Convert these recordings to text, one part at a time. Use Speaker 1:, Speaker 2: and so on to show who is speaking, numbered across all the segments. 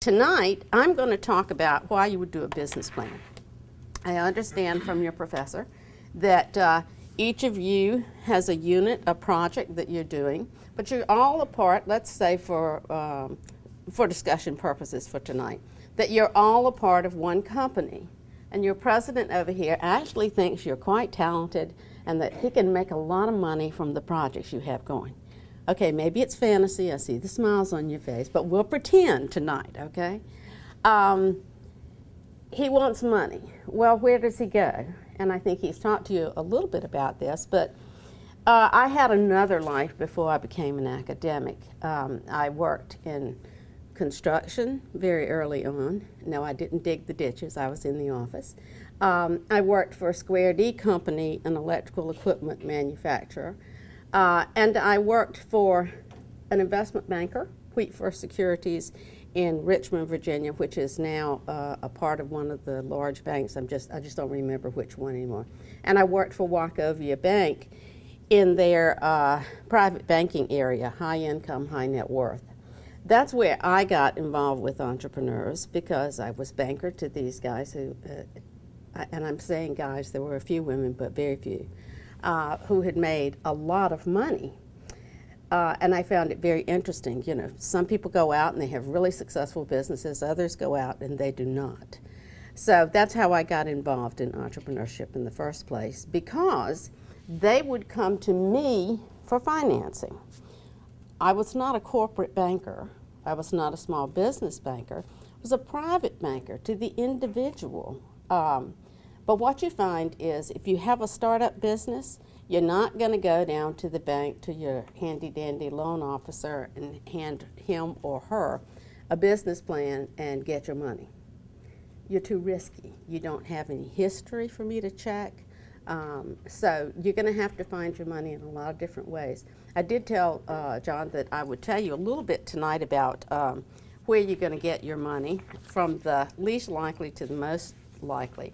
Speaker 1: Tonight, I'm going to talk about why you would do a business plan. I understand from your professor that each of you has a unit, a project that you're doing, but you're all a part, let's say for discussion purposes for tonight, that you're all a part of one company. And your president over here actually thinks you're quite talented and that he can make a lot of money from the projects you have going. Okay, maybe it's fantasy, I see the smiles on your face, but we'll pretend tonight, okay? He wants money. Well, where does he go? And I think he's talked to you a little bit about this, but I had another life before I became an academic. I worked in construction very early on. No, I didn't dig the ditches. I was in the office. I worked for a Square D company, an electrical equipment manufacturer. And I worked for an investment banker, Wheat First Securities, in Richmond, Virginia, which is now a part of one of the large banks. I just don't remember which one anymore. And I worked for Wachovia Bank in their private banking area, high income, high net worth. That's where I got involved with entrepreneurs because I was banker to these guys who, and I'm saying guys, there were a few women, but very few, who had made a lot of money. And I found it very interesting. You know, some people go out and they have really successful businesses. Others go out and they do not. So that's how I got involved in entrepreneurship in the first place, because they would come to me for financing. I was not a corporate banker. I was not a small business banker. I was a private banker to the individual. But what you find is if you have a startup business, you're not going to go down to the bank to your handy-dandy loan officer and hand him or her a business plan and get your money. You're too risky. You don't have any history for me to check. So you're going to have to find your money in a lot of different ways. I did tell John that I would tell you a little bit tonight about where you're going to get your money, from the least likely to the most likely.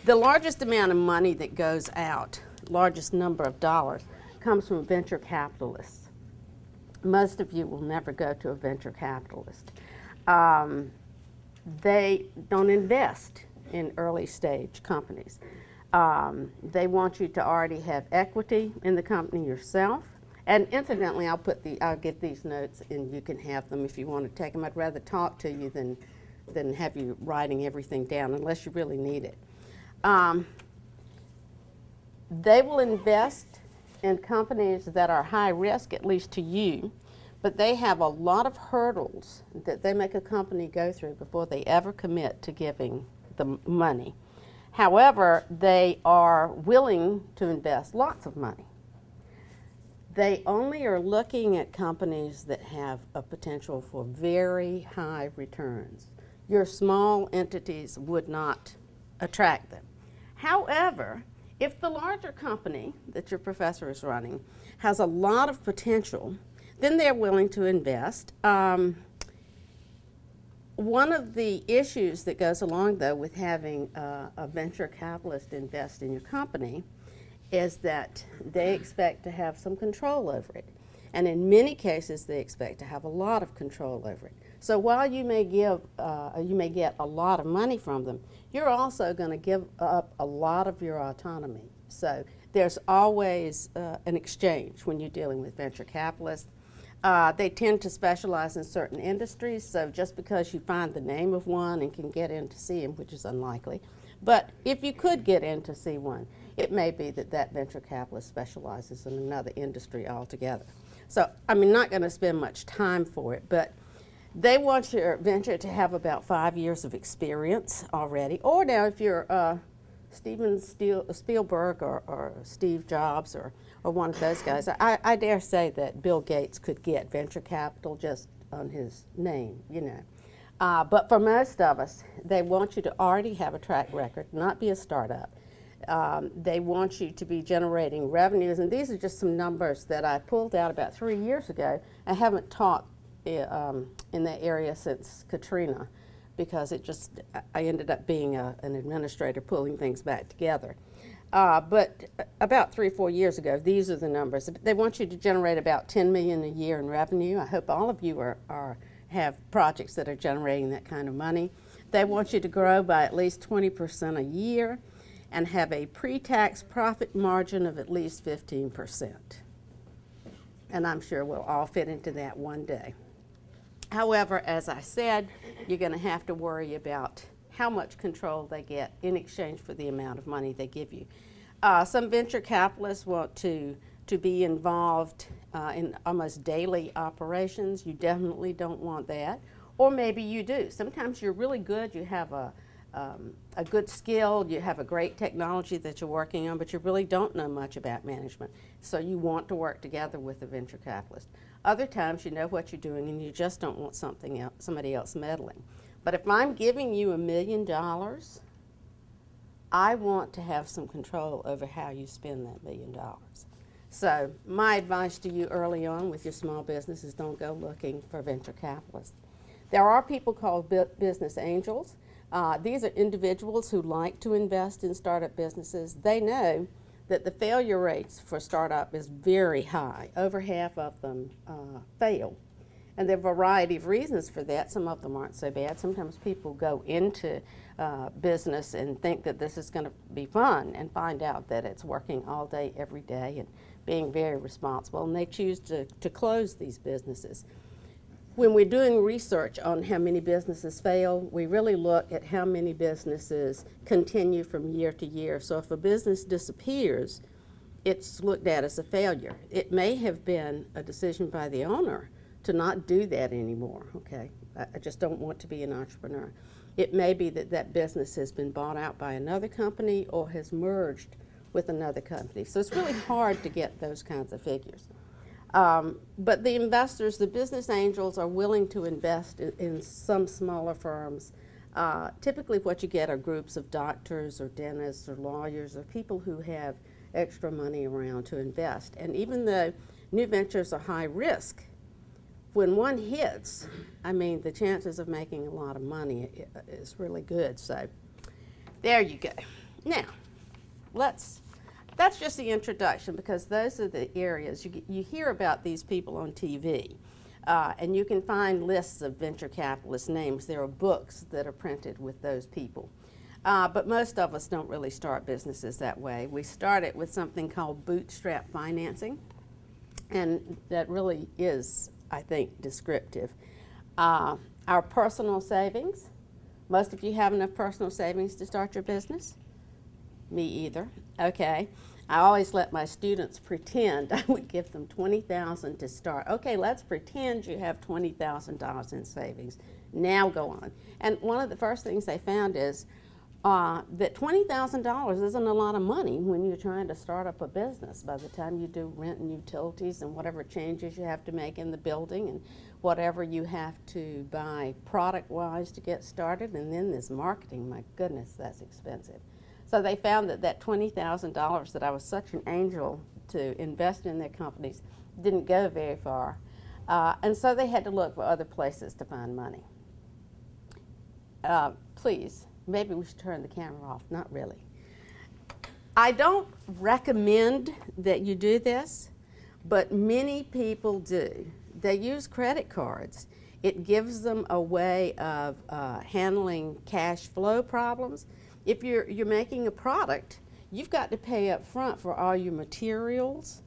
Speaker 1: The largest amount of money that goes out, largest number of dollars, comes from venture capitalists. Most of you will never go to a venture capitalist. They don't invest in early stage companies. They want you to already have equity in the company yourself. And incidentally, I'll get these notes and you can have them if you want to take them. I'd rather talk to you than have you writing everything down unless you really need it. They will invest in companies that are high risk, at least to you, but they have a lot of hurdles that they make a company go through before they ever commit to giving the money. However, they are willing to invest lots of money. They only are looking at companies that have a potential for very high returns. Your small entities would not attract them. However, if the larger company that your professor is running has a lot of potential, then they're willing to invest. One of the issues that goes along, though, with having a venture capitalist invest in your company is that they expect to have some control over it. And in many cases, they expect to have a lot of control over it. So while you may get a lot of money from them, you're also going to give up a lot of your autonomy. So there's always an exchange when you're dealing with venture capitalists. They tend to specialize in certain industries, so just because you find the name of one and can get in to see him, which is unlikely, but if you could get in to see one, it may be that that venture capitalist specializes in another industry altogether. So I'm not going to spend much time for it, but they want your venture to have about 5 years of experience already. Or now if you're Steven Spielberg or Steve Jobs or one of those guys, I dare say that Bill Gates could get venture capital just on his name, you know. But for most of us, they want you to already have a track record, not be a startup. They want you to be generating revenues, and these are just some numbers that I pulled out about 3 years ago. I haven't taught in that area since Katrina, because I ended up being an administrator pulling things back together. But about 3 or 4 years ago, these are the numbers. They want you to generate about $10 million a year in revenue. I hope all of you are have projects that are generating that kind of money. They want you to grow by at least 20% a year and have a pre-tax profit margin of at least 15%. And I'm sure we'll all fit into that one day. However, as I said, you're going to have to worry about how much control they get in exchange for the amount of money they give you. Some venture capitalists want to be involved in almost daily operations. You definitely don't want that. Or maybe you do. Sometimes you're really good, you have a good skill, you have a great technology that you're working on, but you really don't know much about management. So you want to work together with a venture capitalist. Other times you know what you're doing and you just don't want somebody else meddling. But if I'm giving you $1 million, I want to have some control over how you spend that $1 million. So my advice to you early on with your small business is don't go looking for venture capitalists. There are people called business angels. These are individuals who like to invest in startup businesses. They know that the failure rates for startup is very high. Over half of them fail. And there are a variety of reasons for that. Some of them aren't so bad. Sometimes people go into business and think that this is going to be fun and find out that it's working all day, every day, and being very responsible. And they choose to close these businesses. When we're doing research on how many businesses fail, we really look at how many businesses continue from year to year. So if a business disappears, it's looked at as a failure. It may have been a decision by the owner to not do that anymore, okay? I just don't want to be an entrepreneur. It may be that that business has been bought out by another company or has merged with another company. So it's really hard to get those kinds of figures. But the investors, the business angels, are willing to invest in some smaller firms. Typically what you get are groups of doctors or dentists or lawyers or people who have extra money around to invest. And even though new ventures are high risk, when one hits, I mean, the chances of making a lot of money is really good. So there you go. Now, that's just the introduction, because those are the areas you hear about these people on TV, and you can find lists of venture capitalist names. There are books that are printed with those people. But most of us don't really start businesses that way. We started with something called Bootstrap Financing, and that really is, I think, descriptive. Our personal savings. Most of you have enough personal savings to start your business? Me either. Okay. I always let my students pretend. I would give them $20,000 to start. Okay, let's pretend you have $20,000 in savings. Now go on. And one of the first things they found is that $20,000 isn't a lot of money when you're trying to start up a business. By the time you do rent and utilities and whatever changes you have to make in the building and whatever you have to buy product-wise to get started, and then there's marketing, my goodness, that's expensive. So they found that that $20,000 that I was such an angel to invest in their companies didn't go very far. And so they had to look for other places to find money. Please, maybe we should turn the camera off. Not really. I don't recommend that you do this, but many people do. They use credit cards. It gives them a way of handling cash flow problems. If you're making a product, you've got to pay up front for all your materials,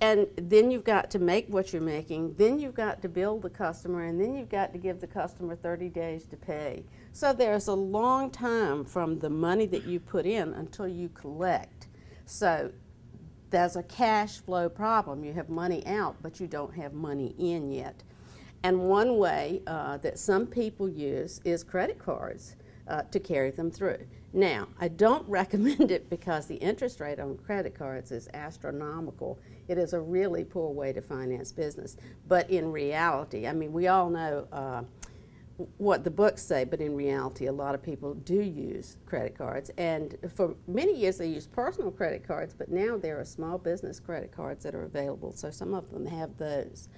Speaker 1: and then you've got to make what you're making, then you've got to bill the customer, and then you've got to give the customer 30 days to pay. So there's a long time from the money that you put in until you collect. So there's a cash flow problem. You have money out, but you don't have money in yet. And one way that some people use is credit cards to carry them through. Now, I don't recommend it because the interest rate on credit cards is astronomical. It is a really poor way to finance business. But in reality, I mean, we all know what the books say, but in reality, a lot of people do use credit cards. And for many years, they used personal credit cards, but now there are small business credit cards that are available, so some of them have those.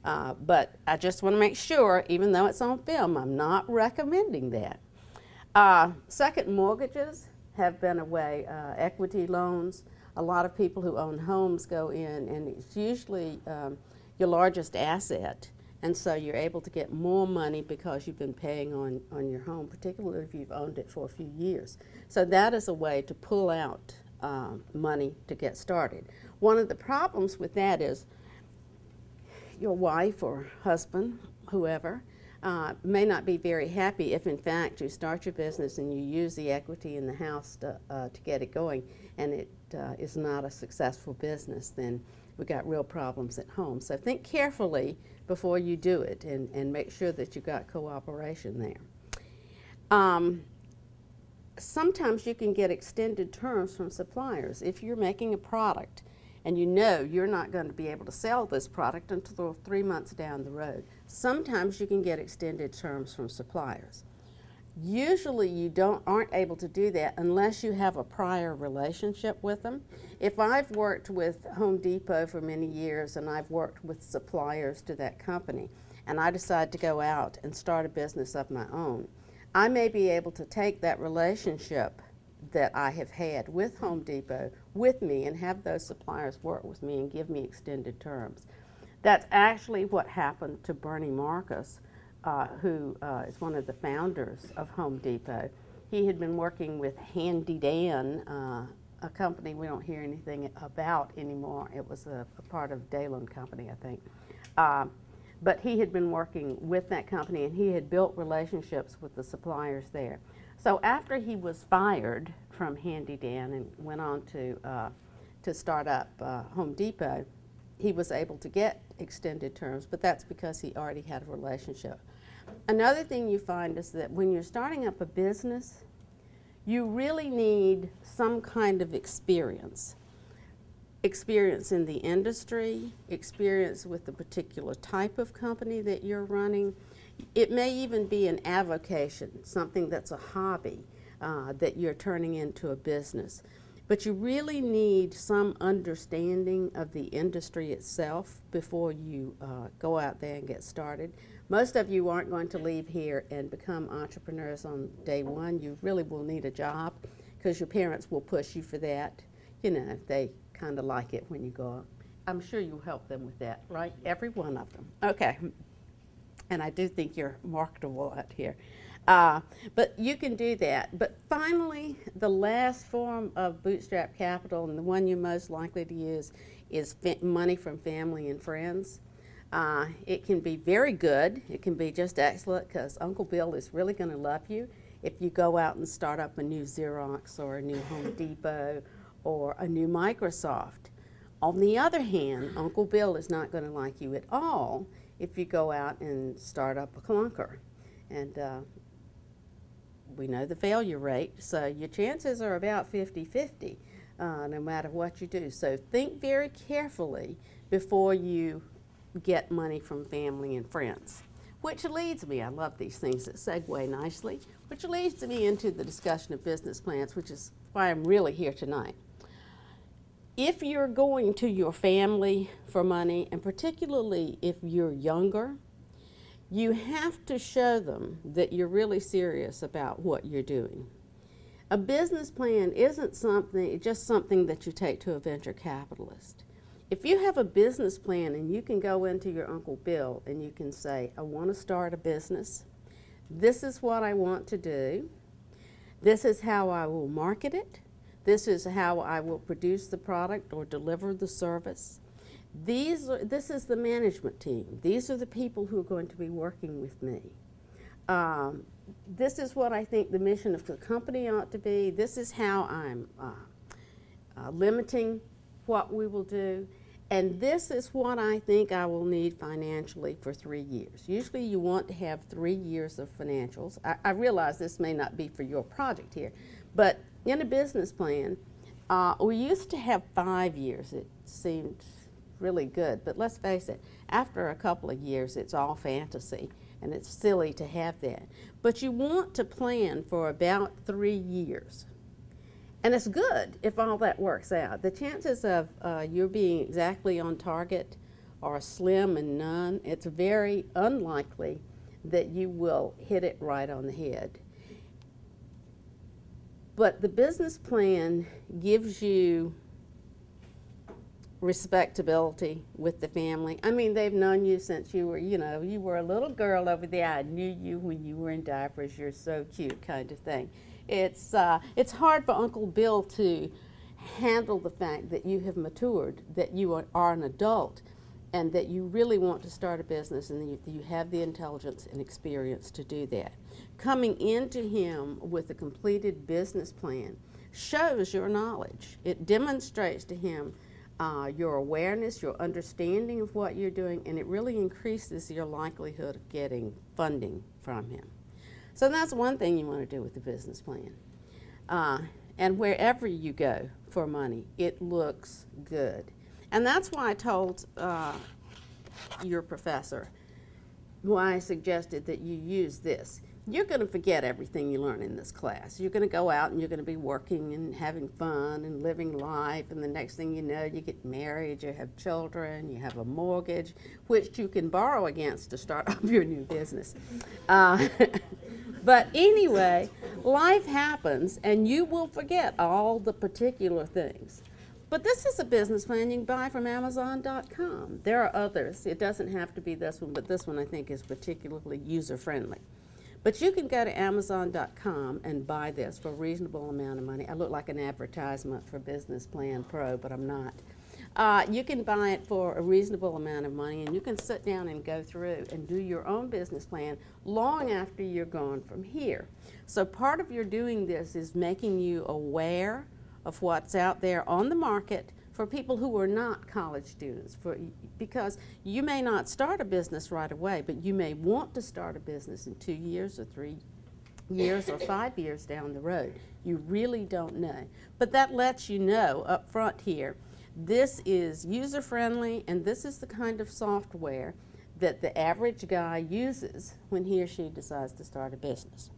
Speaker 1: But I just want to make sure, even though it's on film, I'm not recommending that. Second mortgages have been a way, equity loans. A lot of people who own homes go in, and it's usually your largest asset, And so you're able to get more money because you've been paying on your home, particularly if you've owned it for a few years. So that is a way to pull out money to get started. One of the problems with that is your wife or husband, whoever, may not be very happy if in fact you start your business and you use the equity in the house to get it going, and it is not a successful business. Then we got real problems at home. So think carefully before you do it, and make sure that you got cooperation there. Sometimes you can get extended terms from suppliers. If you're making a product and you know you're not going to be able to sell this product until 3 months down the road, sometimes you can get extended terms from suppliers. Usually you aren't able to do that unless you have a prior relationship with them. If I've worked with Home Depot for many years and I've worked with suppliers to that company, and I decide to go out and start a business of my own, I may be able to take that relationship that I have had with Home Depot with me and have those suppliers work with me and give me extended terms. That's actually what happened to Bernie Marcus, who is one of the founders of Home Depot. He had been working with Handy Dan, a company we don't hear anything about anymore. It was a part of Dalen Company, I think. But he had been working with that company, and he had built relationships with the suppliers there. So after he was fired from Handy Dan and went on to start up Home Depot, he was able to get extended terms, but that's because he already had a relationship. Another thing you find is that when you're starting up a business, you really need some kind of experience. Experience in the industry, experience with the particular type of company that you're running. It may even be an avocation, something that's a hobby that you're turning into a business. But you really need some understanding of the industry itself before you go out there and get started. Most of you aren't going to leave here and become entrepreneurs on day one. You really will need a job because your parents will push you for that. You know, they kind of like it when you go out. I'm sure you'll help them with that, right? Every one of them. Okay. And I do think you're marketable out here. But you can do that. But finally, the last form of bootstrap capital, and the one you're most likely to use, is money from family and friends. It can be very good. It can be just excellent because Uncle Bill is really going to love you if you go out and start up a new Xerox or a new Home Depot or a new Microsoft. On the other hand, Uncle Bill is not going to like you at all if you go out and start up a clunker. And we know the failure rate, so your chances are about 50-50 no matter what you do. So think very carefully before you get money from family and friends. Which leads me, I love these things that segue nicely, which leads me into the discussion of business plans, which is why I'm really here tonight. If you're going to your family for money, and particularly if you're younger, you have to show them that you're really serious about what you're doing. A business plan isn't just something that you take to a venture capitalist. If you have a business plan and you can go into your Uncle Bill and you can say, I want to start a business, this is what I want to do, this is how I will market it, this is how I will produce the product or deliver the service. This is the management team. These are the people who are going to be working with me. This is what I think the mission of the company ought to be. This is how I'm limiting what we will do. And this is what I think I will need financially for 3 years. Usually you want to have 3 years of financials. I realize this may not be for your project here, but in a business plan, we used to have 5 years. It seemed really good, but let's face it, after a couple of years it's all fantasy and it's silly to have that. But you want to plan for about 3 years. And it's good if all that works out. The chances of you being exactly on target are slim and none. It's very unlikely that you will hit it right on the head. But the business plan gives you respectability with the family. I mean, they've known you since you were, you were a little girl over there. I knew you when you were in diapers. You're so cute, kind of thing. It's hard for Uncle Bill to handle the fact that you have matured, that you are an adult, and that you really want to start a business, and that you have the intelligence and experience to do that. Coming into him with a completed business plan shows your knowledge. It demonstrates to him your awareness, your understanding of what you're doing, and it really increases your likelihood of getting funding from him. So that's one thing you want to do with the business plan. And wherever you go for money, it looks good. And that's why I told your professor, why I suggested that you use this. You're going to forget everything you learn in this class. You're going to go out and you're going to be working and having fun and living life, and the next thing you know, you get married, you have children, you have a mortgage, which you can borrow against to start up your new business. But anyway, life happens, and you will forget all the particular things. But this is a business plan you can buy from Amazon.com. There are others. It doesn't have to be this one, but this one I think is particularly user-friendly. But you can go to Amazon.com and buy this for a reasonable amount of money. I look like an advertisement for Business Plan Pro, but I'm not. You can buy it for a reasonable amount of money, and you can sit down and go through and do your own business plan long after you're gone from here. So part of your doing this is making you aware of what's out there on the market for people who are not college students, because you may not start a business right away, but you may want to start a business in 2 years or 3 years or 5 years down the road. You really don't know. But that lets you know up front here, this is user-friendly, and this is the kind of software that the average guy uses when he or she decides to start a business.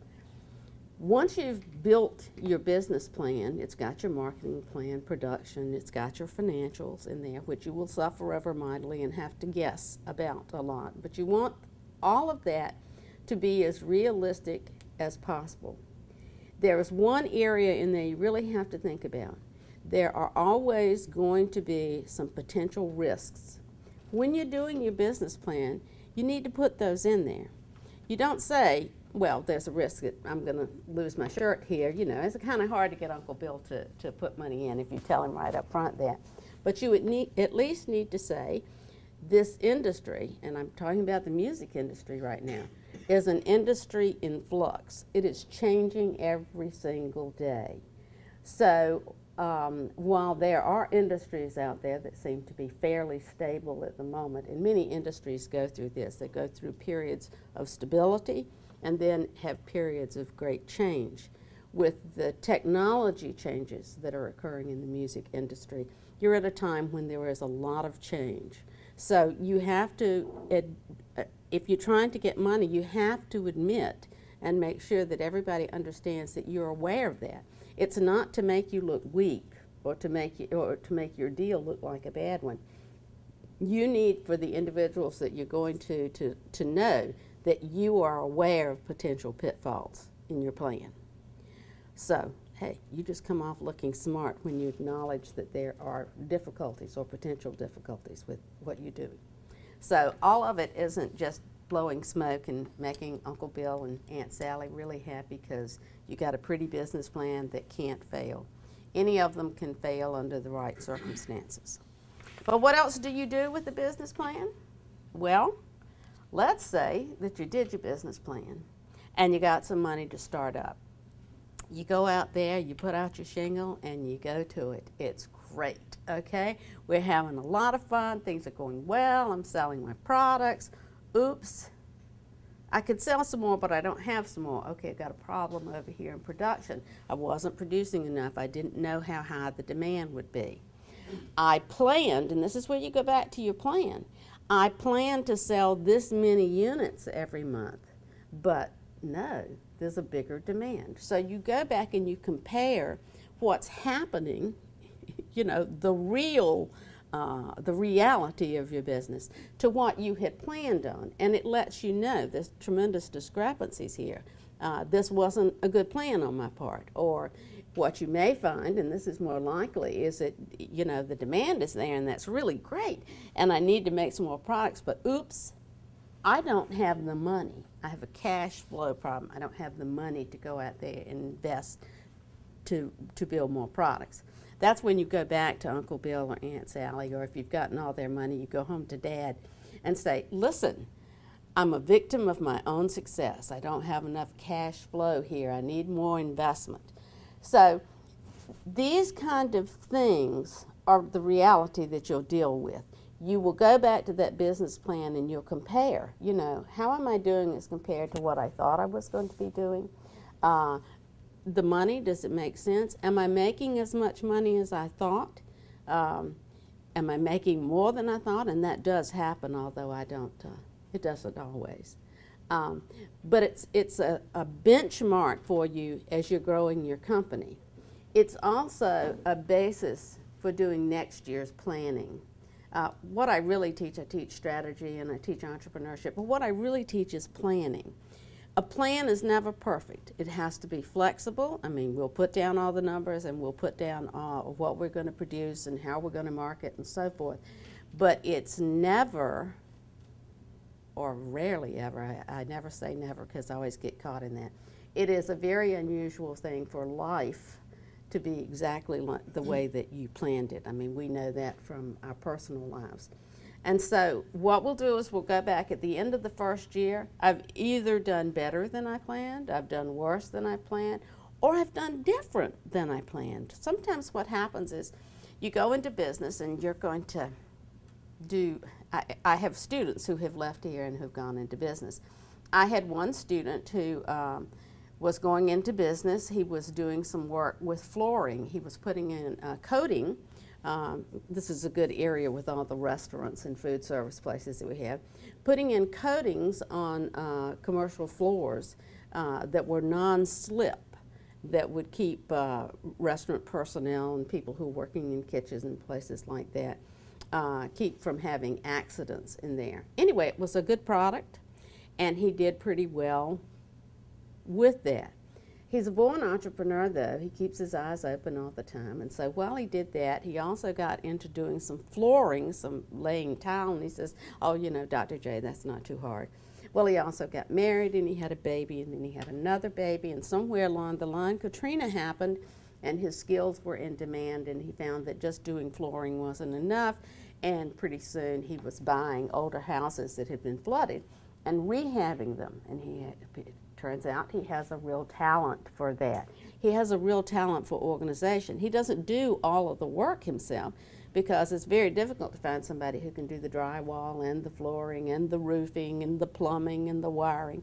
Speaker 1: Once you've built your business plan, it's got your marketing plan, production, it's got your financials in there, which you will suffer over mightily and have to guess about a lot. But you want all of that to be as realistic as possible. There is one area in there you really have to think about. There are always going to be some potential risks. When you're doing your business plan, you need to put those in there. You don't say, well, there's a risk that I'm going to lose my shirt here. It's kind of hard to get Uncle Bill to put money in if you tell him right up front that. But you would at least need to say, this industry, and I'm talking about the music industry right now, is an industry in flux. It is changing every single day. So while there are industries out there that seem to be fairly stable at the moment, and many industries go through this, they go through periods of stability and then have periods of great change. With the technology changes that are occurring in the music industry, you're at a time when there is a lot of change. So you have to, if you're trying to get money, you have to admit and make sure that everybody understands that you're aware of that. It's not to make you look weak or to make your deal look like a bad one. You need for the individuals that you're going to know that you are aware of potential pitfalls in your plan. So, hey, you just come off looking smart when you acknowledge that there are difficulties or potential difficulties with what you do. So all of it isn't just blowing smoke and making Uncle Bill and Aunt Sally really happy because you got a pretty business plan that can't fail. Any of them can fail under the right circumstances. But what else do you do with the business plan? Well, let's say that you did your business plan and you got some money to start up. You go out there, you put out your shingle, and you go to it. It's great, okay? We're having a lot of fun. Things are going well. I'm selling my products. Oops, I could sell some more, but I don't have some more. Okay, I've got a problem over here in production. I wasn't producing enough. I didn't know how high the demand would be. I planned, and this is where you go back to your plan, I planned to sell this many units every month, but no, there's a bigger demand. So you go back and you compare what's happening, the real the reality of your business to what you had planned on. And it lets you know there's tremendous discrepancies here. This wasn't a good plan on my part. Or what you may find, and this is more likely, is that, you know, the demand is there and that's really great and I need to make some more products, but oops, I don't have the money. I have a cash flow problem. I don't have the money to go out there and invest to build more products. That's when you go back to Uncle Bill or Aunt Sally, or if you've gotten all their money, you go home to Dad and say, listen, I'm a victim of my own success. I don't have enough cash flow here. I need more investment. So these kind of things are the reality that you'll deal with. You will go back to that business plan and you'll compare, you know, how am I doing as compared to what I thought I was going to be doing? The money, does it make sense? Am I making as much money as I thought? Am I making more than I thought? And that does happen, although I don't, it doesn't always. But it's a benchmark for you as you're growing your company. It's also a basis for doing next year's planning. What I really teach, I teach strategy and I teach entrepreneurship, but what I really teach is planning. A plan is never perfect. It has to be flexible. I mean, we'll put down all the numbers and we'll put down what we're going to produce and how we're going to market and so forth. But it's never, or rarely ever, I never say never because I always get caught in that. It is a very unusual thing for life to be exactly like the way that you planned it. I mean, we know that from our personal lives. And so what we'll do is we'll go back at the end of the first year. I've either done better than I planned, I've done worse than I planned, or I've done different than I planned. Sometimes what happens is you go into business and you're going to do, I have students who have left here and who've gone into business. I had one student who was going into business. He was doing some work with flooring. He was putting in coating. This is a good area with all the restaurants and food service places that we have. Putting in coatings on commercial floors that were non-slip, that would keep restaurant personnel and people who are working in kitchens and places like that, keep from having accidents in there. Anyway, it was a good product, and he did pretty well with that. He's a born entrepreneur, though. He keeps his eyes open all the time. And so while he did that, he also got into doing some flooring, some laying tile, and he says, oh, you know, Dr. J, that's not too hard. Well, he also got married, and he had a baby, and then he had another baby, and somewhere along the line, Katrina happened, and his skills were in demand, and he found that just doing flooring wasn't enough, and pretty soon he was buying older houses that had been flooded and rehabbing them, and turns out he has a real talent for that. He has a real talent for organization. He doesn't do all of the work himself because it's very difficult to find somebody who can do the drywall and the flooring and the roofing and the plumbing and the wiring.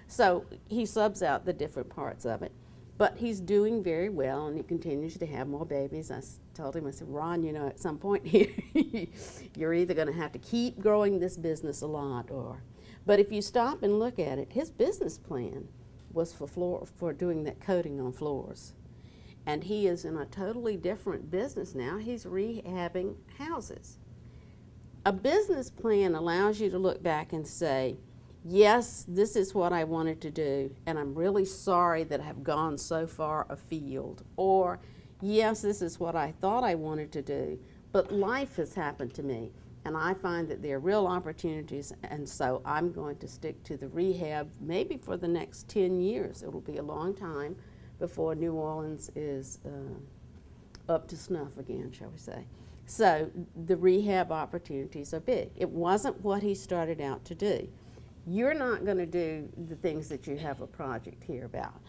Speaker 1: So he subs out the different parts of it. But he's doing very well, and he continues to have more babies. I told him, I said, Ron, you know, at some point here, you're either going to have to keep growing this business a lot, or... But if you stop and look at it, his business plan was for doing that coating on floors. And he is in a totally different business now. He's rehabbing houses. A business plan allows you to look back and say, yes, this is what I wanted to do, and I'm really sorry that I've gone so far afield. Or, yes, this is what I thought I wanted to do, but life has happened to me. And I find that there are real opportunities, and so I'm going to stick to the rehab maybe for the next 10 years. It'll be a long time before New Orleans is up to snuff again, shall we say. So the rehab opportunities are big. It wasn't what he started out to do. You're not going to do the things that you have a project here about.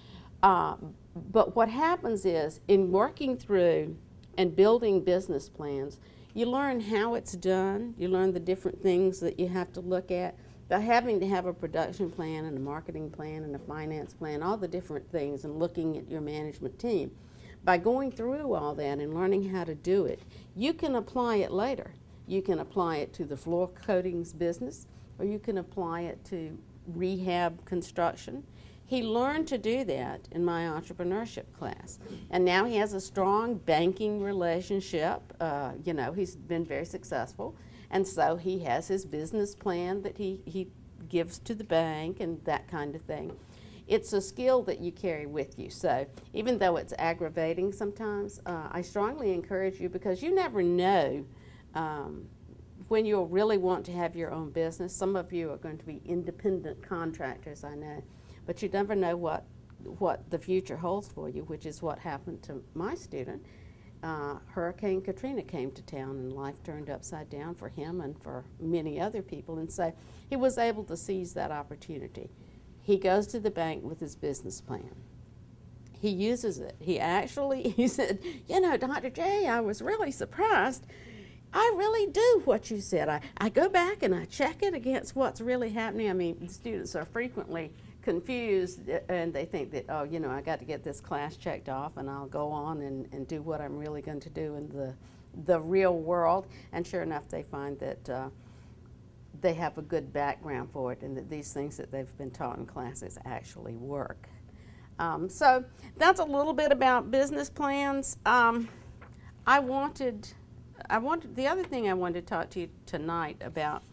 Speaker 1: But what happens is, in working through and building business plans, you learn how it's done, you learn the different things that you have to look at. By having to have a production plan and a marketing plan and a finance plan, all the different things, and looking at your management team. By going through all that and learning how to do it, you can apply it later. You can apply it to the floor coatings business, or you can apply it to rehab construction. He learned to do that in my entrepreneurship class. And now he has a strong banking relationship. You know, he's been very successful. And so he has his business plan that he gives to the bank and that kind of thing. It's a skill that you carry with you. So even though it's aggravating sometimes, I strongly encourage you, because you never know when you'll really want to have your own business. Some of you are going to be independent contractors, I know, but you never know what the future holds for you, which is what happened to my student. Hurricane Katrina came to town and life turned upside down for him and for many other people, and so he was able to seize that opportunity. He goes to the bank with his business plan. He uses it. He said, you know, Dr. J, I was really surprised. I really do what you said. I go back and I check it against what's really happening. I mean, the students are frequently confused and they think that, oh, you know, I got to get this class checked off and I'll go on and do what I'm really going to do in the real world. And sure enough, they find that they have a good background for it and that these things that they've been taught in classes actually work. So that's a little bit about business plans. The other thing I wanted to talk to you tonight about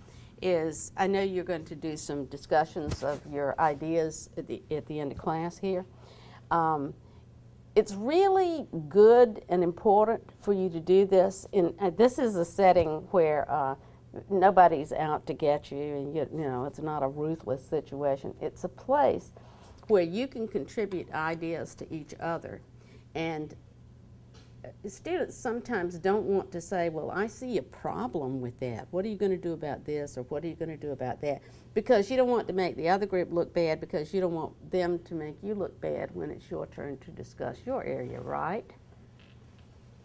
Speaker 1: is, I know you're going to do some discussions of your ideas at the end of class here. It's really good and important for you to do this. This is a setting where nobody's out to get you, and you know, it's not a ruthless situation. It's a place where you can contribute ideas to each other. And students sometimes don't want to say, well, I see a problem with that. What are you going to do about this, or what are you going to do about that? Because you don't want to make the other group look bad, because you don't want them to make you look bad when it's your turn to discuss your area, right?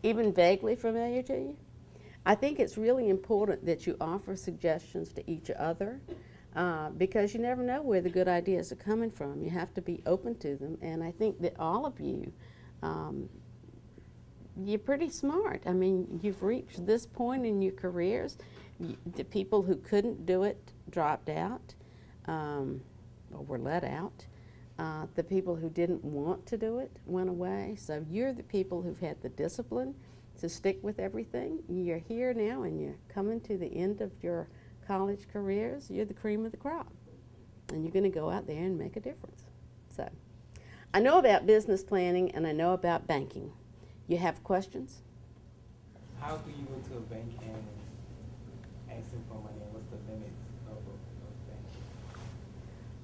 Speaker 1: Even vaguely familiar to you? I think it's really important that you offer suggestions to each other, because you never know where the good ideas are coming from. You have to be open to them, and I think that all of you, you're pretty smart. I mean, you've reached this point in your careers. The people who couldn't do it dropped out, or were let out. The people who didn't want to do it went away. So you're the people who've had the discipline to stick with everything. You're here now and you're coming to the end of your college careers. You're the cream of the crop. And you're going to go out there and make a difference. So I know about business planning and I know about banking. You have questions?
Speaker 2: How do you go to a bank and ask them for money, and what's the limits of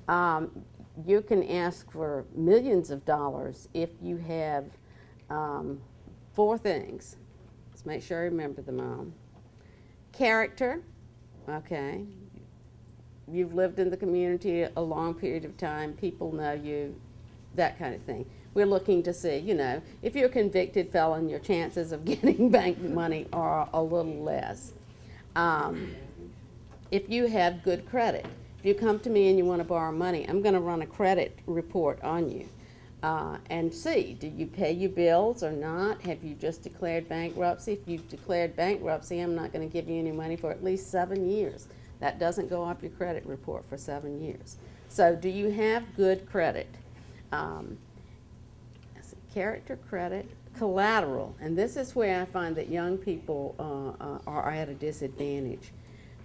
Speaker 2: bank?
Speaker 1: You can ask for millions of dollars if you have 4 things. Let's make sure I remember them all. Character, okay. You've lived in the community a long period of time. People know you, that kind of thing. We're looking to see, you know, if you're a convicted felon, your chances of getting bank money are a little less. If you have good credit, if you come to me and you want to borrow money, I'm going to run a credit report on you and see, do you pay your bills or not? Have you just declared bankruptcy? If you've declared bankruptcy, I'm not going to give you any money for at least 7 years. That doesn't go off your credit report for 7 years. So do you have good credit? Character, credit, collateral, and this is where I find that young people are at a disadvantage.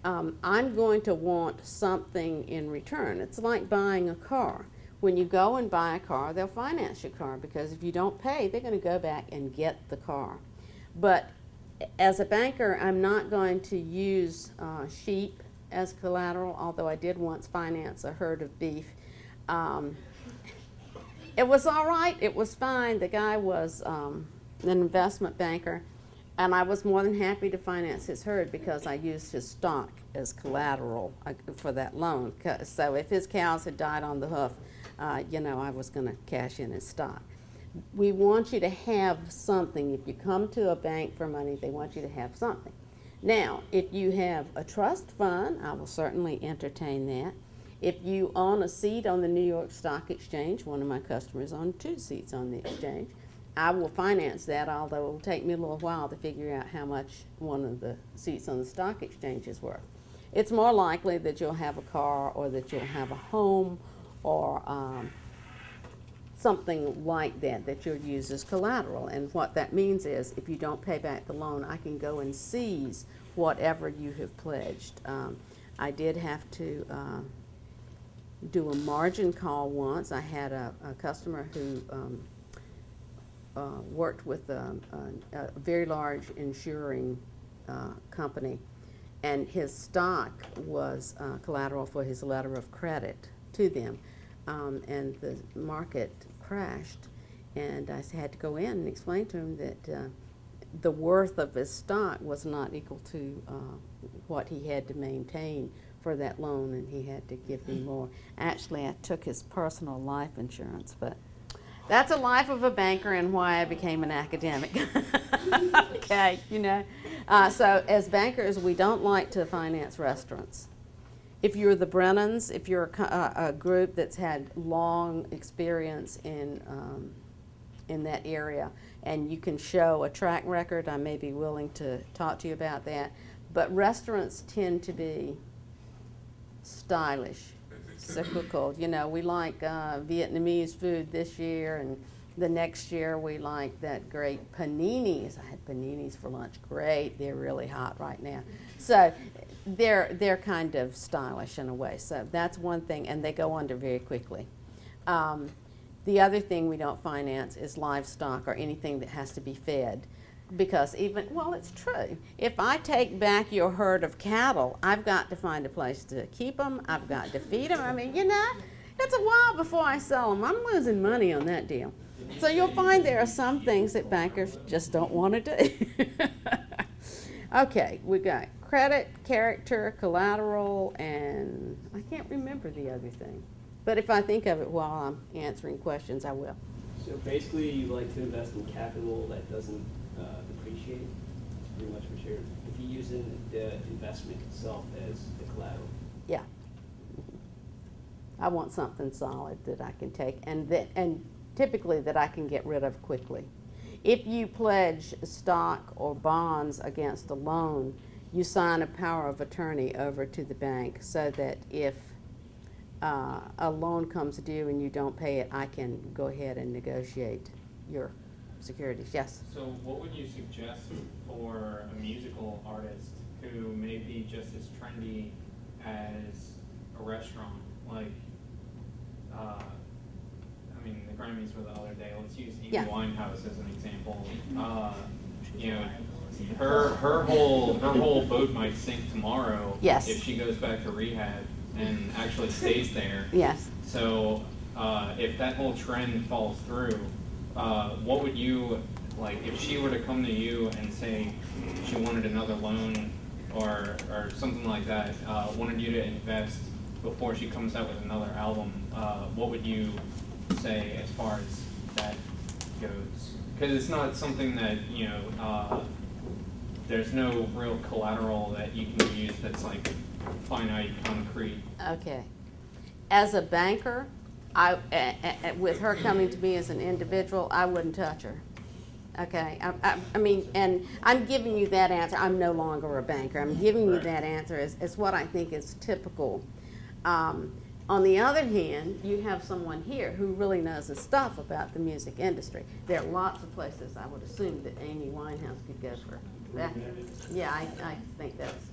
Speaker 1: I'm going to want something in return. It's like buying a car. When you go and buy a car, they'll finance your car, because if you don't pay, they're going to go back and get the car. But as a banker, I'm not going to use sheep as collateral, although I did once finance a herd of beef. It was all right. It was fine. The guy was an investment banker, and I was more than happy to finance his herd because I used his stock as collateral for that loan. So if his cows had died on the hoof, you know, I was going to cash in his stock. We want you to have something. If you come to a bank for money, they want you to have something. Now, if you have a trust fund, I will certainly entertain that. If you own a seat on the New York Stock Exchange, one of my customers owned 2 seats on the exchange, I will finance that, although it will take me a little while to figure out how much one of the seats on the stock exchange is worth. It's more likely that you'll have a car, or that you'll have a home, or something like that you'll use as collateral. And what that means is if you don't pay back the loan, I can go and seize whatever you have pledged. I did have to do a margin call once. I had a customer who worked with a very large insuring company, and his stock was collateral for his letter of credit to them. And the market crashed, and I had to go in and explain to him that the worth of his stock was not equal to what he had to maintain for that loan, and he had to give me more. Actually, I took his personal life insurance, but that's a life of a banker and why I became an academic. Okay, you know. So as bankers, we don't like to finance restaurants. If you're the Brennans, if you're a group that's had long experience in that area, and you can show a track record, I may be willing to talk to you about that. But restaurants tend to be stylish, cyclical. You know, we like Vietnamese food this year, and the next year we like that great paninis. I had paninis for lunch. Great, they're really hot right now. So they're kind of stylish in a way. So that's one thing, and they go under very quickly. The other thing we don't finance is livestock or anything that has to be fed. Because even, well, it's true. If I take back your herd of cattle, I've got to find a place to keep them. I've got to feed them. I mean, you know, it's a while before I sell them. I'm losing money on that deal. So you'll find there are some things that bankers just don't want to do. Okay, we got credit, character, collateral, and I can't remember the other thing. But if I think of it while I'm answering questions, I will.
Speaker 3: So basically, you like to invest in capital that doesn't depreciate. That's pretty much what you're. If you're using the investment itself as the collateral.
Speaker 1: Yeah. I want something solid that I can take, and typically that I can get rid of quickly. If you pledge stock or bonds against a loan, you sign a power of attorney over to the bank so that if a loan comes due and you don't pay it, I can go ahead and negotiate your securities. Yes?
Speaker 4: So what would you suggest for a musical artist who may be just as trendy as a restaurant? Like, I mean, the Grammys were the other day. Let's use Amy Winehouse as an example. You know, her whole boat might sink tomorrow if she goes back to rehab and actually stays there.
Speaker 1: Yes.
Speaker 4: So if that whole trend falls through, what would you, like, if she were to come to you and say she wanted another loan or something like that, wanted you to invest before she comes out with another album, what would you say as far as that goes? Because it's not something that, you know, there's no real collateral that you can use that's like finite, concrete.
Speaker 1: Okay. As a banker, with her coming to me as an individual, I wouldn't touch her. Okay. I mean, and I'm giving you that answer. I'm no longer a banker. I'm giving you that answer as what I think is typical. On the other hand, you have someone here who really knows his stuff about the music industry. There are lots of places I would assume that Amy Winehouse could go for that. Yeah, I think that's.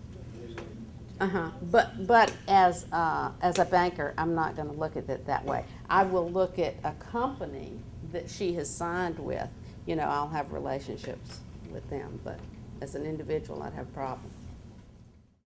Speaker 1: But as a banker, I'm not going to look at it that way. I will look at a company that she has signed with. You know, I'll have relationships with them, but as an individual, I'd have a problem.